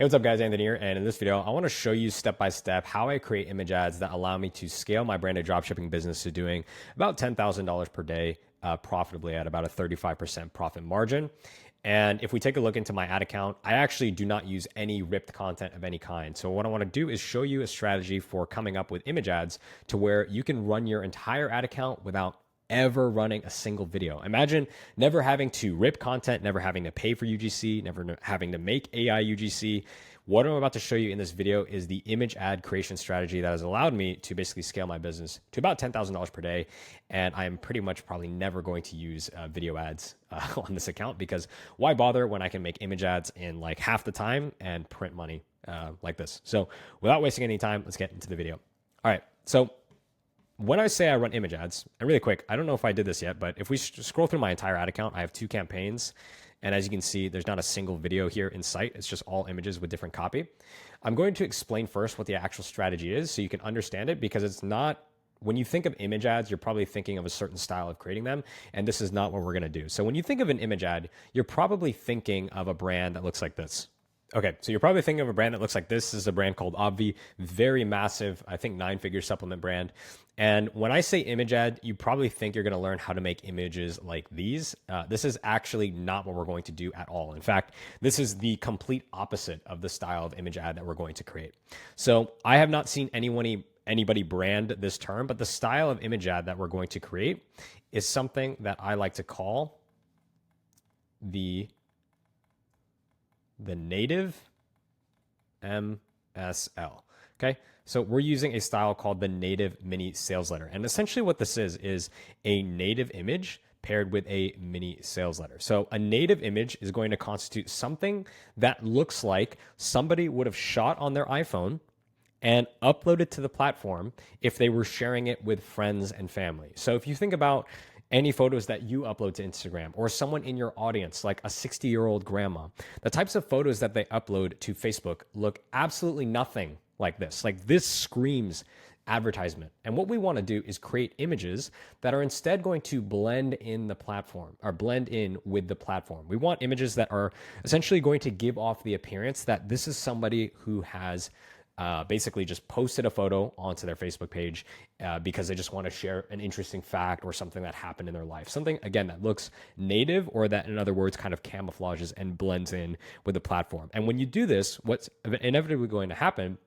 Hey, what's up guys, Anthony here, and in this video, I want to show you step by step how I create image ads that allow me to scale my branded dropshipping business to doing about $10,000 per day profitably at about a 35% profit margin. And if we take a look into my ad account, I actually do not use any ripped content of any kind. So what I want to do is show you a strategy for coming up with image ads to where you can run your entire ad account without ever running a single video. Imagine never having to rip content, never having to pay for UGC, never having to make AI UGC. What I'm about to show you in this video is the image ad creation strategy that has allowed me to basically scale my business to about $10,000 per day. And I am pretty much probably never going to use video ads on this account because why bother when I can make image ads in like half the time and print money like this. So without wasting any time, let's get into the video. All right, so when I say I run image ads, and really quick, I don't know if I did this yet, but if we scroll through my entire ad account, I have 2 campaigns. And as you can see, there's not a single video here in sight. It's just all images with different copy. I'm going to explain first what the actual strategy is so you can understand it, because it's not, when you think of image ads, you're probably thinking of a certain style of creating them. And this is not what we're going to do. So when you think of an image ad, you're probably thinking of a brand that looks like this. Okay, so you're probably thinking of a brand that looks like this. This is a brand called Obvi, very massive, I think 9-figure supplement brand. And when I say image ad, you probably think you're going to learn how to make images like these. This is actually not what we're going to do at all. In fact, this is the complete opposite of the style of image ad that we're going to create. So I have not seen anybody brand this term, but the style of image ad that we're going to create is something that I like to call the native MSL. Okay, so we're using a style called the native mini sales letter. And essentially what this is a native image paired with a mini sales letter. So a native image is going to constitute something that looks like somebody would have shot on their iPhone and uploaded to the platform if they were sharing it with friends and family. So if you think about any photos that you upload to Instagram or someone in your audience, like a 60-year-old grandma, the types of photos that they upload to Facebook look absolutely nothing like this. Like this screams advertisement. And what we want to do is create images that are instead going to blend in the platform or blend in with the platform. We want images that are essentially going to give off the appearance that this is somebody who has basically just posted a photo onto their Facebook page because they just want to share an interesting fact or something that happened in their life. Something, again, that looks native, or that, in other words, kind of camouflages and blends in with the platform. And when you do this, what's inevitably going to happen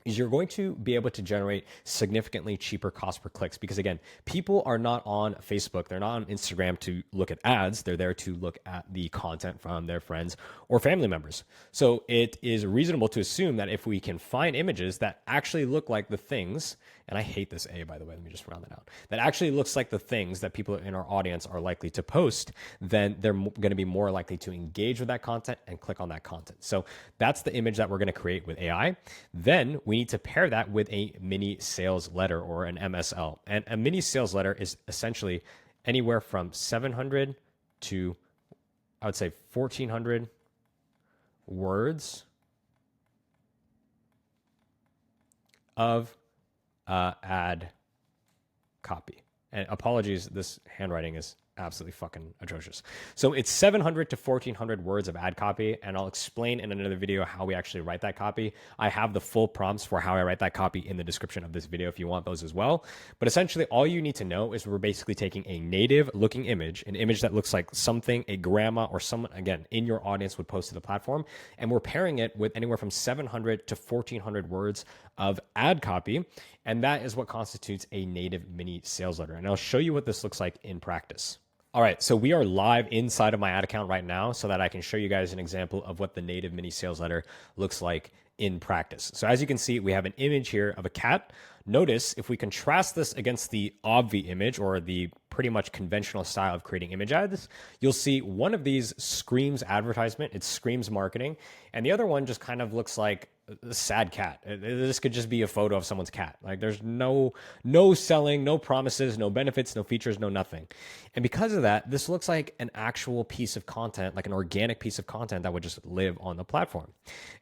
is you're going to be able to generate significantly cheaper cost per clicks, because again, people are not on Facebook, they're not on Instagram to look at ads, they're there to look at the content from their friends or family members. So it is reasonable to assume that if we can find images that actually look like the things, and I hate this A, by the way, let me just round that out, that actually looks like the things that people in our audience are likely to post, then they're going to be more likely to engage with that content and click on that content. So that's the image that we're going to create with AI. Then we need to pair that with a mini sales letter or an MSL. And a mini sales letter is essentially anywhere from 700 to, I would say, 1,400 words of ad copy. And apologies, this handwriting is absolutely fucking atrocious. So it's 700 to 1,400 words of ad copy, and I'll explain in another video how we actually write that copy. I have the full prompts for how I write that copy in the description of this video if you want those as well. But essentially, all you need to know is we're basically taking a native looking image, an image that looks like something a grandma or someone, again, in your audience would post to the platform, and we're pairing it with anywhere from 700 to 1,400 words of ad copy, and that is what constitutes a native mini sales letter. And I'll show you what this looks like in practice. All right, so we are live inside of my ad account right now so that I can show you guys an example of what the native mini sales letter looks like in practice. So as you can see, we have an image here of a cat. Notice if we contrast this against the Obvi image, or the pretty much conventional style of creating image ads, you'll see one of these screams advertisement, it screams marketing, and the other one just kind of looks like a sad cat. This could just be a photo of someone's cat. Like there's no selling, no promises, no benefits, no features, no nothing. And because of that, this looks like an actual piece of content, like an organic piece of content that would just live on the platform.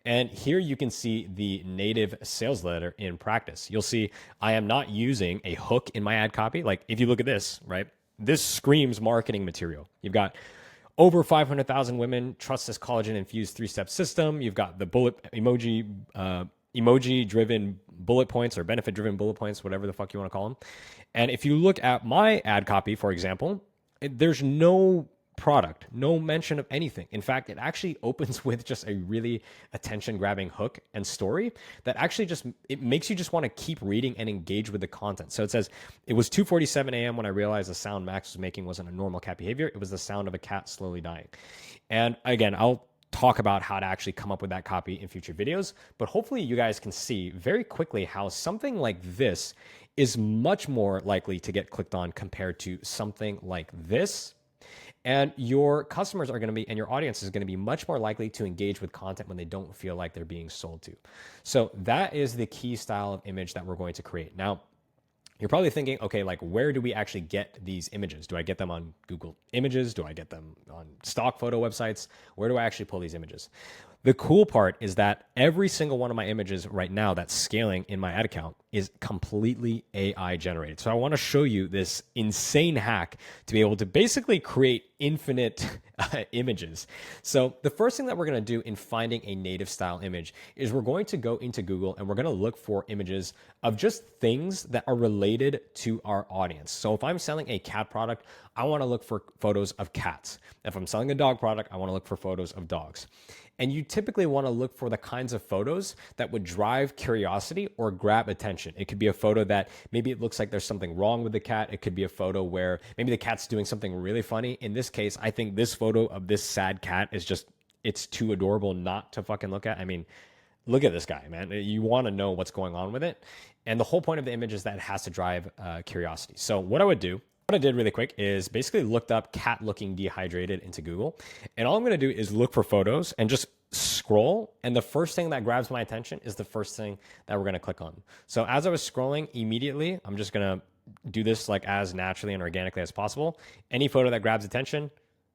And here you can see the native sales letter in practice. You'll see I am not using a hook in my ad copy. Like if you look at this, right? This screams marketing material. You've got over 500,000 women trust this collagen infused 3-step system. You've got the bullet emoji, emoji driven bullet points or benefit driven bullet points, whatever the fuck you want to call them. And if you look at my ad copy, for example, there's no product, no mention of anything. In fact, it actually opens with just a really attention grabbing hook and story that actually just, it makes you just want to keep reading and engage with the content. So it says, it was 2:47 a.m. when I realized the sound Max was making wasn't a normal cat behavior. It was the sound of a cat slowly dying. And again, I'll talk about how to actually come up with that copy in future videos, but hopefully you guys can see very quickly how something like this is much more likely to get clicked on compared to something like this. And your customers are going to be, and your audience is going to be much more likely to engage with content when they don't feel like they're being sold to. So that is the key style of image that we're going to create. Now, you're probably thinking, okay, like where do we actually get these images? Do I get them on Google Images? Do I get them on stock photo websites? Where do I actually pull these images? The cool part is that every single one of my images right now that's scaling in my ad account is completely AI generated. So I want to show you this insane hack to be able to basically create infinite images. So the first thing that we're going to do in finding a native style image is we're going to go into Google and we're going to look for images of just things that are related to our audience. So if I'm selling a cat product, I want to look for photos of cats. If I'm selling a dog product, I want to look for photos of dogs. And you typically want to look for the kinds of photos that would drive curiosity or grab attention. It could be a photo that maybe it looks like there's something wrong with the cat. It could be a photo where maybe the cat's doing something really funny. In this case, I think this photo of this sad cat is just, it's too adorable not to fucking look at. I mean, look at this guy, man. You want to know what's going on with it. And the whole point of the image is that it has to drive curiosity. So what I would do, what I did really quick is basically looked up cat looking dehydrated into Google. And all I'm going to do is look for photos and just scroll. And the first thing that grabs my attention is the first thing that we're going to click on. So as I was scrolling immediately, I'm just going to do this like as naturally and organically as possible. Any photo that grabs attention,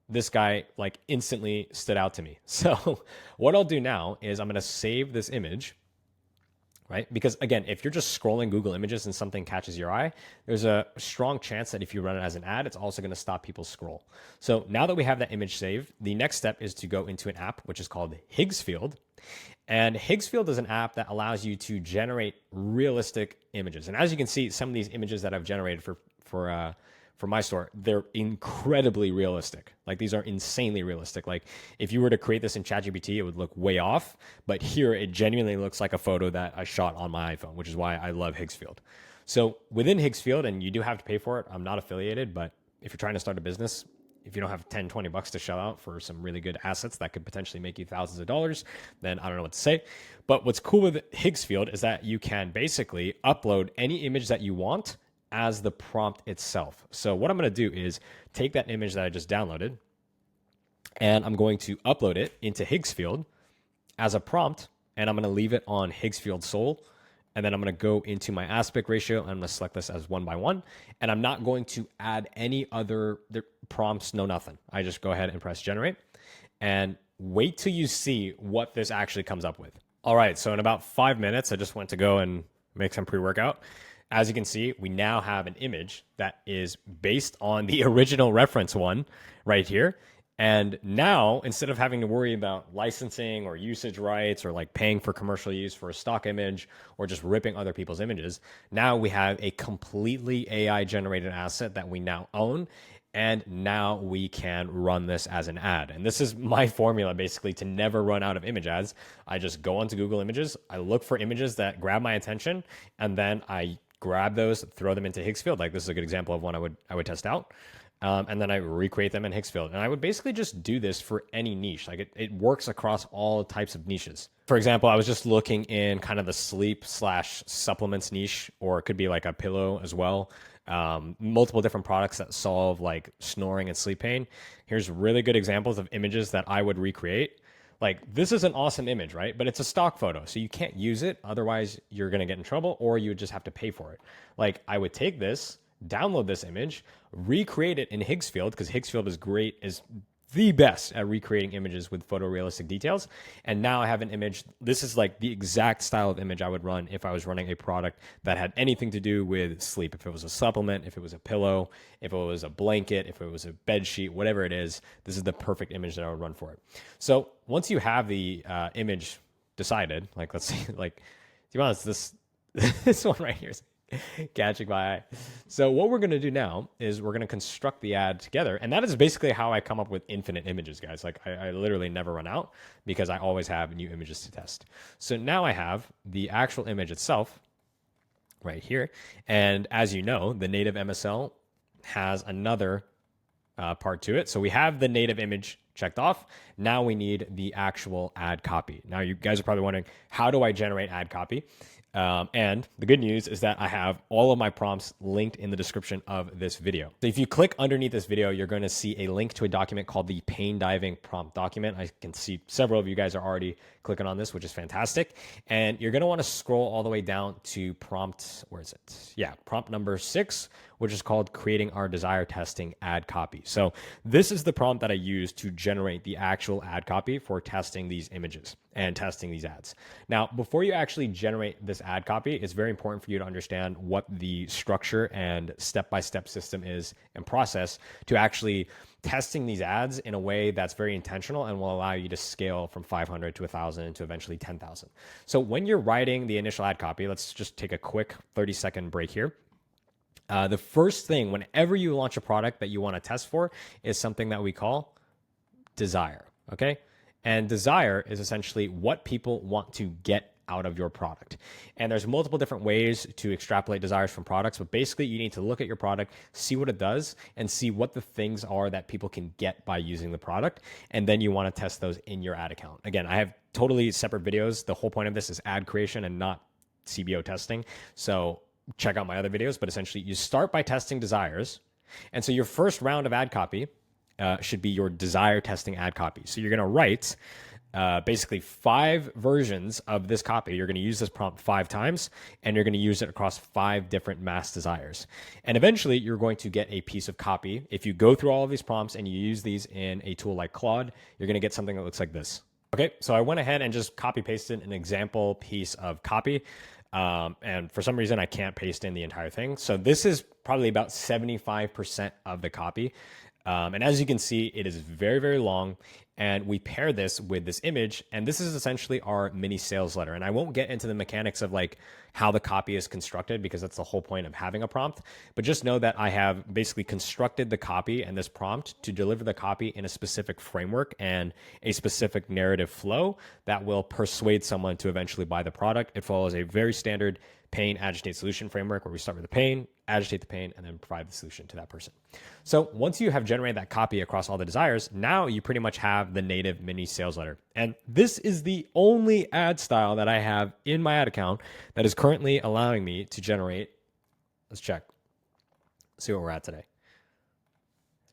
this guy like instantly stood out to me. So what I'll do now is I'm going to save this image. Right? Because again, if you're just scrolling Google Images and something catches your eye, there's a strong chance that if you run it as an ad, it's also going to stop people's scroll. So now that we have that image saved, the next step is to go into an app, which is called Higgsfield. And Higgsfield is an app that allows you to generate realistic images. And as you can see, some of these images that I've generated for my store, they're incredibly realistic. Like these are insanely realistic. Like if you were to create this in ChatGPT, it would look way off. But here it genuinely looks like a photo that I shot on my iPhone, which is why I love Higgsfield. So within Higgsfield, and you do have to pay for it, I'm not affiliated, but if you're trying to start a business, if you don't have 10, 20 bucks to shell out for some really good assets that could potentially make you thousands of dollars, then I don't know what to say. But what's cool with Higgsfield is that you can basically upload any image that you want as the prompt itself. So what I'm going to do is take that image that I just downloaded and I'm going to upload it into Higgsfield as a prompt, and I'm going to leave it on Higgsfield Soul. And then I'm going to go into my aspect ratio. I'm going to select this as 1:1, and I'm not going to add any other prompts, no nothing. I just go ahead and press generate and wait till you see what this actually comes up with. All right. So in about 5 minutes, I just went to go and make some pre-workout. As you can see, we now have an image that is based on the original reference one right here. And now, instead of having to worry about licensing or usage rights or like paying for commercial use for a stock image or just ripping other people's images, now we have a completely AI generated asset that we now own. And now we can run this as an ad. And this is my formula basically to never run out of image ads. I just go onto Google Images, I look for images that grab my attention, and then I grab those, throw them into Higgsfield. Like this is a good example of one I would test out. And then I recreate them in Higgsfield. And I would basically just do this for any niche. Like it works across all types of niches. For example, I was just looking in kind of the sleep/supplements niche, or it could be like a pillow as well. Multiple different products that solve like snoring and sleep pain. Here's really good examples of images that I would recreate. Like this is an awesome image, right? But it's a stock photo, so you can't use it. Otherwise you're going to get in trouble, or you would just have to pay for it. Like I would take this, download this image, recreate it in Higgsfield, because Higgsfield is great, is the best at recreating images with photorealistic details. And now I have an image. This is like the exact style of image I would run if I was running a product that had anything to do with sleep. If it was a supplement, if it was a pillow, if it was a blanket, if it was a bed sheet, whatever it is, this is the perfect image that I would run for it. So once you have the image decided, like let's see, like to be honest, this one right here is catching my eye. So what we're going to do now is we're going to construct the ad together. And that is basically how I come up with infinite images, guys. Like I literally never run out because I always have new images to test. So now I have the actual image itself right here. And as you know, the native MSL has another part to it. So we have the native image checked off. Now we need the actual ad copy. Now you guys are probably wondering, how do I generate ad copy? And the good news is that I have all of my prompts linked in the description of this video. So if you click underneath this video, you're going to see a link to a document called the pain diving prompt document. I can see several of you guys are already clicking on this, which is fantastic. And you're going to want to scroll all the way down to prompt, where is it? Yeah, prompt number 6, which is called creating our desire testing ad copy. So this is the prompt that I use to generate the actual ad copy for testing these images and testing these ads. Now, before you actually generate this ad copy, it's very important for you to understand what the structure and step-by-step system is and process to actually testing these ads in a way that's very intentional and will allow you to scale from 500 to 1,000 to eventually 10,000. So when you're writing the initial ad copy, let's just take a quick 30-second break here. The first thing, whenever you launch a product that you want to test for, is something that we call desire, okay? And desire is essentially what people want to get out of your product. And there's multiple different ways to extrapolate desires from products, but basically you need to look at your product, see what it does, and see what the things are that people can get by using the product. And then you want to test those in your ad account. Again, I have totally separate videos. The whole point of this is ad creation and not CBO testing. So check out my other videos, but essentially you start by testing desires. And so your first round of ad copy should be your desire testing ad copy. So you're going to write basically 5 versions of this copy. You're going to use this prompt 5 times, and you're going to use it across 5 different mass desires. And eventually you're going to get a piece of copy. If you go through all of these prompts and you use these in a tool like Claude, you're going to get something that looks like this. Okay, so I went ahead and just copy pasted an example piece of copy. And for some reason, I can't paste in the entire thing. So this is probably about 75% of the copy. And as you can see, it is very, very long. And we pair this with this image. And this is essentially our mini sales letter. And I won't get into the mechanics of like how the copy is constructed, because that's the whole point of having a prompt. But just know that I have basically constructed the copy and this prompt to deliver the copy in a specific framework and a specific narrative flow that will persuade someone to eventually buy the product. It follows a very standard pain, agitate, solution framework where we start with the pain, agitate the pain, and then provide the solution to that person. So once you have generated that copy across all the desires, now you pretty much have the native mini sales letter. And this is the only ad style that I have in my ad account that is currently allowing me to generate. Let's check. See what we're at today.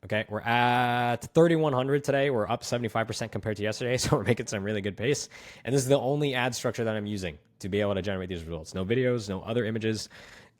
Okay, we're at 3,100 today. We're up 75% compared to yesterday, so we're making some really good pace. And this is the only ad structure that I'm using to be able to generate these results. No videos, no other images.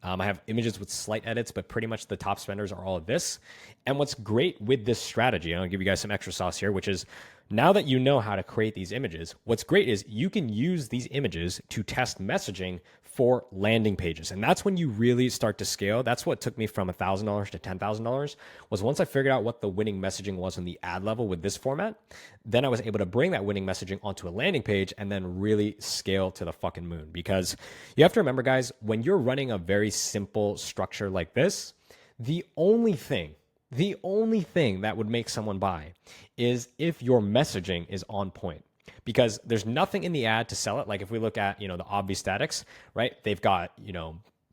I have images with slight edits, but pretty much the top spenders are all of this. And what's great with this strategy, and I'll give you guys some extra sauce here, which is now that you know how to create these images, what's great is you can use these images to test messaging for landing pages. And that's when you really start to scale. That's what took me from $1,000 to $10,000 was once I figured out what the winning messaging was on the ad level with this format, then I was able to bring that winning messaging onto a landing page and then really scale to the fucking moon. Because you have to remember, guys, when you're running a very simple structure like this, the only thing that would make someone buy is if your messaging is on point. Because there's nothing in the ad to sell it. Like if we look at, the obvious statics, right? They've got,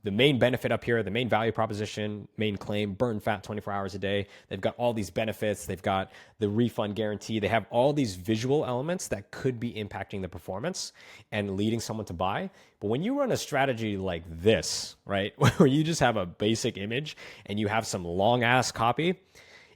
the main benefit up here, the main value proposition, main claim, burn fat 24 hours a day. They've got all these benefits. They've got the refund guarantee. They have all these visual elements that could be impacting the performance and leading someone to buy. But when you run a strategy like this, right, where you just have a basic image and you have some long ass copy,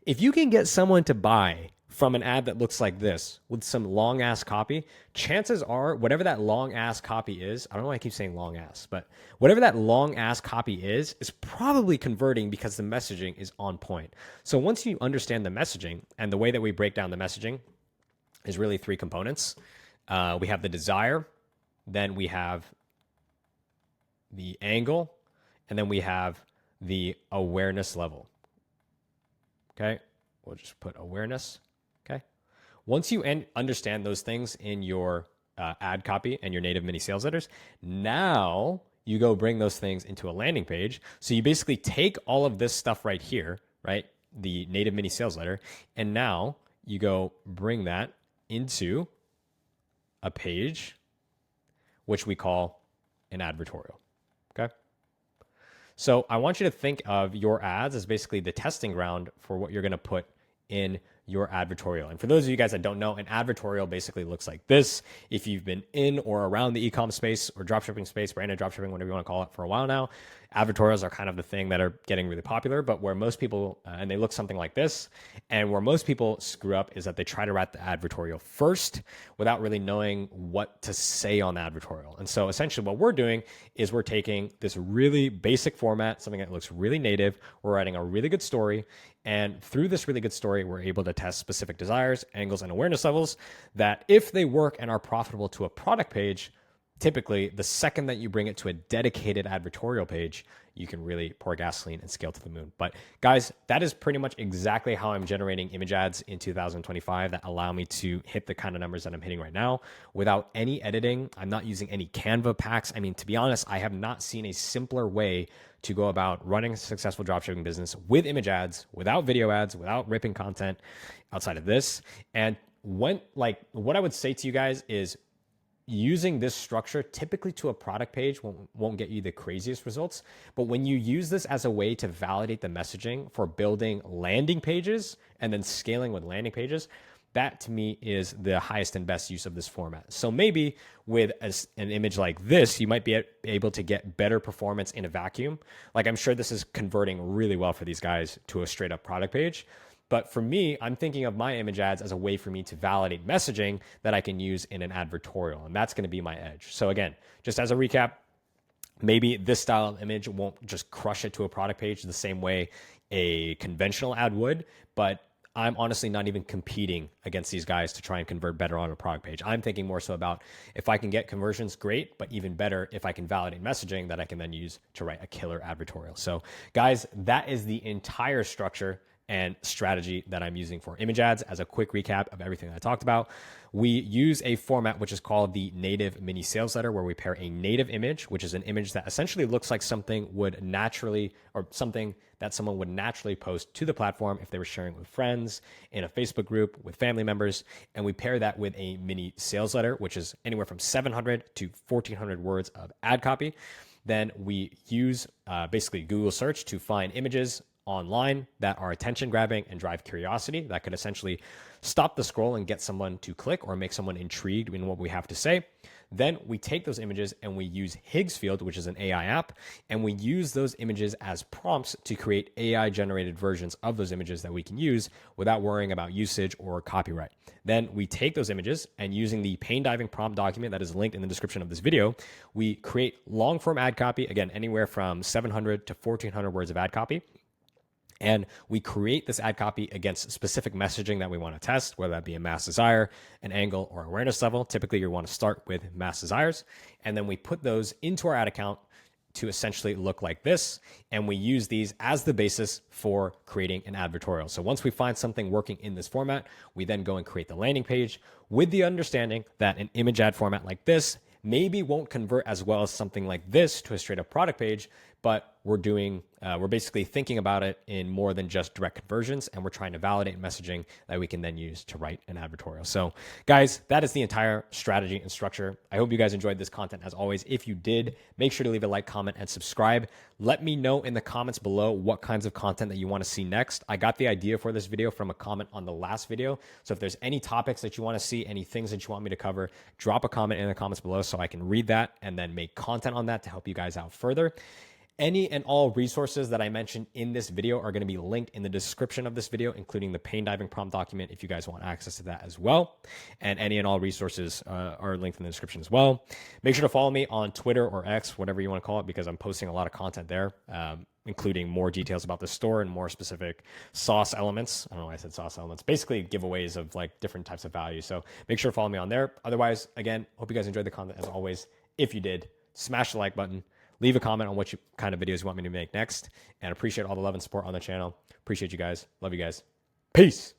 if you can get someone to buy from an ad that looks like this with some long ass copy, chances are whatever that long ass copy is, I don't know why I keep saying long ass, but whatever that long ass copy is probably converting because the messaging is on point. So once you understand the messaging, and the way that we break down the messaging is really three components. We have the desire, then we have the angle, and then we have the awareness level. Okay, we'll just put awareness. Okay, once you understand those things in your ad copy and your native mini sales letters, now you go bring those things into a landing page. So you basically take all of this stuff right here, right? The native mini sales letter, and now you go bring that into a page, which we call an advertorial. Okay. So I want you to think of your ads as basically the testing ground for what you're going to put in your advertorial. And for those of you guys that don't know, an advertorial basically looks like this. If you've been in or around the e-com space or dropshipping space, branded dropshipping, whatever you want to call it, for a while now, advertorials are kind of the thing that are getting really popular. But where most people, and they look something like this, and where most people screw up is that they try to write the advertorial first without really knowing what to say on the advertorial. And so essentially what we're doing is we're taking this really basic format, something that looks really native, we're writing a really good story, and through this really good story, we're able to test specific desires, angles, and awareness levels that if they work and are profitable to a product page, typically the second that you bring it to a dedicated advertorial page, you can really pour gasoline and scale to the moon. But guys, that is pretty much exactly how I'm generating image ads in 2025 that allow me to hit the kind of numbers that I'm hitting right now without any editing. I'm not using any Canva packs. I mean, to be honest, I have not seen a simpler way to go about running a successful dropshipping business with image ads, without video ads, without ripping content outside of this. And what I would say to you guys is, using this structure typically to a product page won't get you the craziest results. But when you use this as a way to validate the messaging for building landing pages and then scaling with landing pages, that to me is the highest and best use of this format. So maybe with an image like this, you might be able to get better performance in a vacuum. Like I'm sure this is converting really well for these guys to a straight up product page. But for me, I'm thinking of my image ads as a way for me to validate messaging that I can use in an advertorial. And that's going to be my edge. So again, just as a recap, maybe this style of image won't just crush it to a product page the same way a conventional ad would, but I'm honestly not even competing against these guys to try and convert better on a product page. I'm thinking more so about if I can get conversions, great, but even better if I can validate messaging that I can then use to write a killer advertorial. So guys, that is the entire structure and strategy that I'm using for image ads. As a quick recap of everything I talked about, we use a format which is called the native mini sales letter, where we pair a native image, which is an image that essentially looks like something would naturally, or something that someone would naturally post to the platform if they were sharing with friends, in a Facebook group, with family members. And we pair that with a mini sales letter, which is anywhere from 700 to 1,400 words of ad copy. Then we use basically Google search to find images online that are attention grabbing and drive curiosity that could essentially stop the scroll and get someone to click or make someone intrigued in what we have to say. Then we take those images and we use Higgsfield, which is an AI app, and we use those images as prompts to create AI generated versions of those images that we can use without worrying about usage or copyright. Then we take those images and, using the pain diving prompt document that is linked in the description of this video, we create long form ad copy, again, anywhere from 700 to 1,400 words of ad copy. And we create this ad copy against specific messaging that we want to test, whether that be a mass desire, an angle, or awareness level. Typically, you want to start with mass desires. And then we put those into our ad account to essentially look like this. And we use these as the basis for creating an advertorial. So once we find something working in this format, we then go and create the landing page with the understanding that an image ad format like this maybe won't convert as well as something like this to a straight up product page, but we're basically thinking about it in more than just direct conversions, and we're trying to validate messaging that we can then use to write an advertorial. So guys, that is the entire strategy and structure. I hope you guys enjoyed this content. As always, if you did, make sure to leave a like, comment, and subscribe. Let me know in the comments below what kinds of content that you want to see next. I got the idea for this video from a comment on the last video. So if there's any topics that you want to see, any things that you want me to cover, drop a comment in the comments below so I can read that and then make content on that to help you guys out further. Any and all resources that I mentioned in this video are going to be linked in the description of this video, including the pain diving prompt document if you guys want access to that as well. And any and all resources are linked in the description as well. Make sure to follow me on Twitter or X, whatever you want to call it, because I'm posting a lot of content there, including more details about the store and more specific sauce elements. I don't know why I said sauce elements. Basically giveaways of like different types of value. So make sure to follow me on there. Otherwise, again, hope you guys enjoyed the content as always. If you did, smash the like button. Leave a comment on what kind of videos you want me to make next. And appreciate all the love and support on the channel. Appreciate you guys. Love you guys. Peace.